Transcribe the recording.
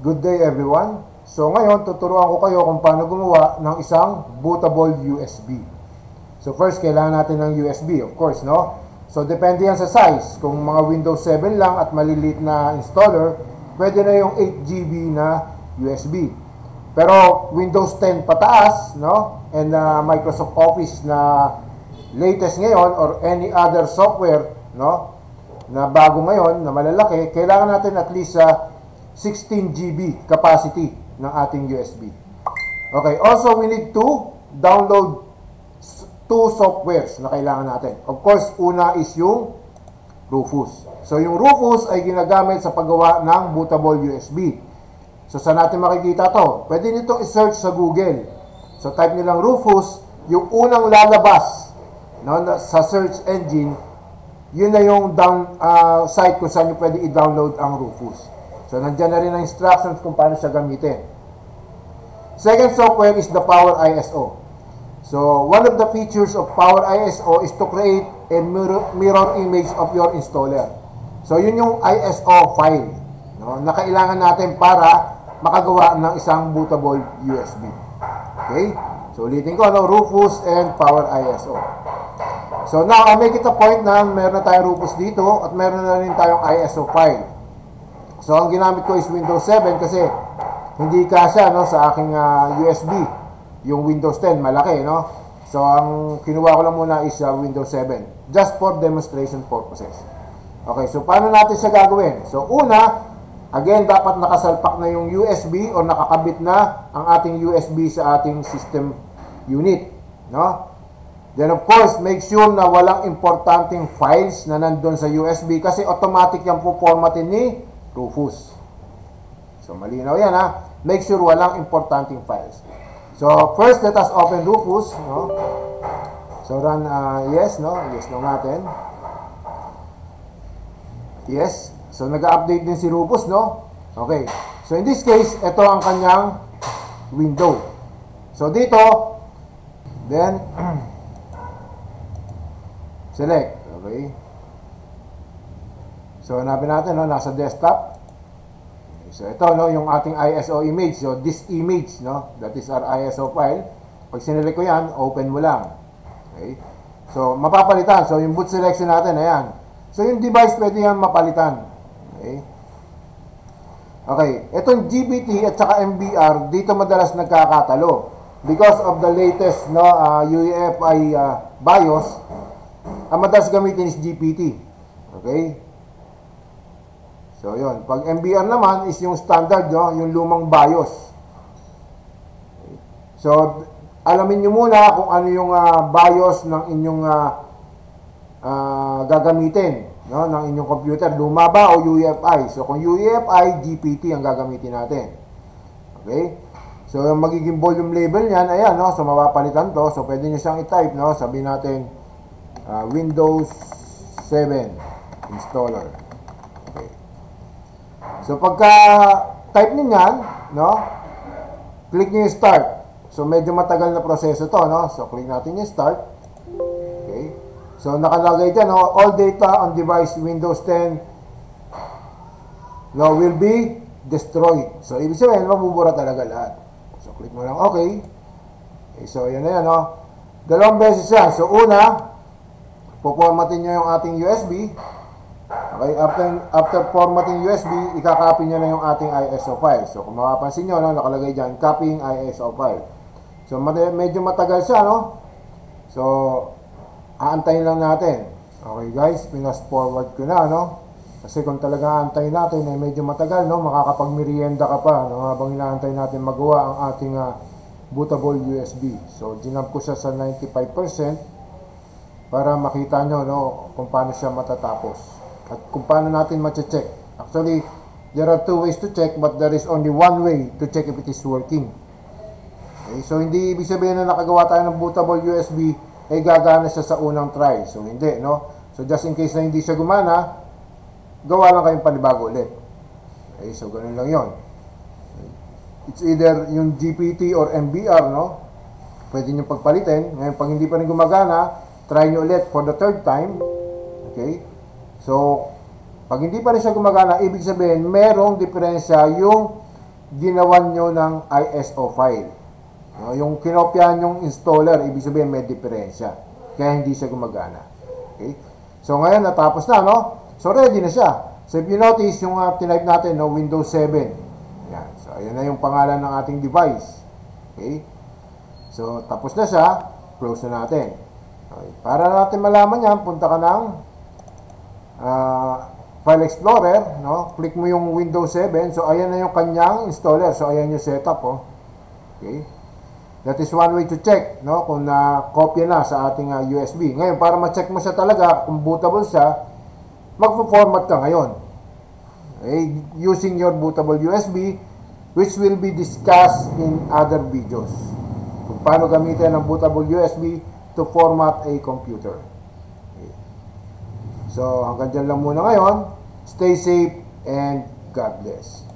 Good day everyone. So ngayon, tuturuan ko kayo kung paano gumawa ng isang bootable USB. So first, kailangan natin ng USB, of course, no? So depende yan sa size. Kung mga Windows 7 lang at maliliit na installer, pwede na yung 8GB na USB. Pero Windows 10 pataas, no? And Microsoft Office na latest ngayon or any other software, no? Na bago ngayon, na malalaki, kailangan natin at least 16GB capacity ng ating USB. Okay, also we need to download two softwares na kailangan natin. Of course, una is yung Rufus. So yung Rufus ay ginagamit sa paggawa ng bootable USB. So saan natin makikita to? Pwede nito i-search sa Google. So type nilang Rufus, yung unang lalabas, no, sa search engine, yun na yung site kung saan nyo pwede i-download ang Rufus. So, nandiyan na rin ang instructions kung paano siya gamitin. Second software is the Power ISO. So, one of the features of Power ISO is to create a mirror image of your installer. So, yun yung ISO file, no, na kailangan natin para makagawa ng isang bootable USB. Okay? So, ulitin ko, no, Rufus and Power ISO. So now, I make it a point na meron na tayong Rufus dito at meron na rin tayong ISO file. So, ang ginamit ko is Windows 7 kasi hindi kasya, no, sa aking USB. Yung Windows 10, malaki, no? So, ang kinuha ko lang muna is Windows 7. Just for demonstration purposes. Okay, so paano natin siya gagawin? So, una, again, dapat nakasalpak na yung USB o nakakabit na ang ating USB sa ating system unit, no? Then of course, make sure na walang importanteng files na nandun sa USB kasi automatic yung po-formatin ni Rufus. So malinaw yan, ha. Make sure walang importanteng files. So first, let us open Rufus, no? So run yes, no? Yes lang natin. Yes. So nag-update din si Rufus, no? Okay. So in this case, ito ang kanyang window. So dito, then select. Okay. So, hanapin natin, no, nasa desktop. Okay. So, ito, no, yung ating ISO image. So, this image, no, that is our ISO file. Pag sinelect ko yan, open mo lang. Okay. So, mapapalitan. So, yung boot selection natin, ayan. So, yung device, pwede yan mapalitan. Okay. Okay. Itong GPT at saka MBR, dito madalas nagkakatalo. Because of the latest, no, UEFI BIOS, ang madalas gamitin is GPT. Okay? So, yun. Pag MBR naman is yung standard, no? Yung lumang BIOS. Okay. So, alamin nyo muna kung ano yung BIOS ng inyong gagamitin, no? Ng inyong computer. Luma ba o UEFI? So, kung UEFI, GPT ang gagamitin natin. Okay? So, yung magiging volume label niyan, ayan, no? So, mapapalitan to. So, pwede nyo siyang i-type, no? Sabihin natin, Windows 7 installer. Okay. So pagka type niyo yan, no? Click niyo yung start. So medyo matagal na proseso to, no? So click natin yung start. Okay. So nakalagay diyan, no? All data on device Windows 10 no will be destroyed. So ibig sabihin mabubura talaga lahat. So click mo lang okay. Okay, so yan na yan, no? Dalawang beses yan. So una, po-formatin nyo yung ating USB. Okay, after formatting USB, ikakopy nyo na yung ating ISO file. So, kung mapapansin nyo, no, nakalagay dyan, copying ISO file. So, medyo matagal siya, no? So, aantayin lang natin. Okay, guys, pinas forward ko na, no? Kasi kung talaga aantayin natin, eh, medyo matagal, no? Makakapag-merienda ka pa, no? Habang inaantay natin magawa ang ating bootable USB. So, ginamp ko siya sa 95%. Para makita nyo, no, kung paano siya matatapos. At kung paano natin ma-check. Actually, there are two ways to check, but there is only one way to check if it is working. Okay, so hindi ibig sabihin na nakagawa tayo ng bootable USB, eh gagana siya sa unang try. So hindi, no? So just in case na hindi siya gumana, gawa lang kayong panibago ulit. Okay, so ganun lang yon. It's either yung GPT or MBR, no? Pwede nyo pagpalitin. Ngayon, pag hindi pa rin gumagana, try nyo ulit for the third time. Okay? So, pag hindi pa rin siya gumagana, ibig sabihin, merong diferensya yung ginawan nyo ng ISO file. No, yung kinopyahan yung installer, ibig sabihin may diferensya. Kaya hindi siya gumagana. Okay? So ngayon natapos na, no? So ready na siya. So if you notice, yung tinype natin, no, Windows 7. Yan. So ayan na yung pangalan ng ating device. Okay? So tapos na siya, close na natin. Okay. Para natin malaman yan, punta ka ng File Explorer, no? Click mo yung Windows 7. So ayan na yung kanyang installer. So ayan yung setup, oh. Okay? That is one way to check, no, kung na-copy na sa ating USB. Ngayon, para ma-check mo siya talaga, kung bootable siya, magpo-format ka ngayon. Okay? Using your bootable USB, which will be discussed in other videos. Kung paano gamitin ang bootable USB to format a computer. Okay. So, hanggang dyan lang muna ngayon. Stay safe and God bless.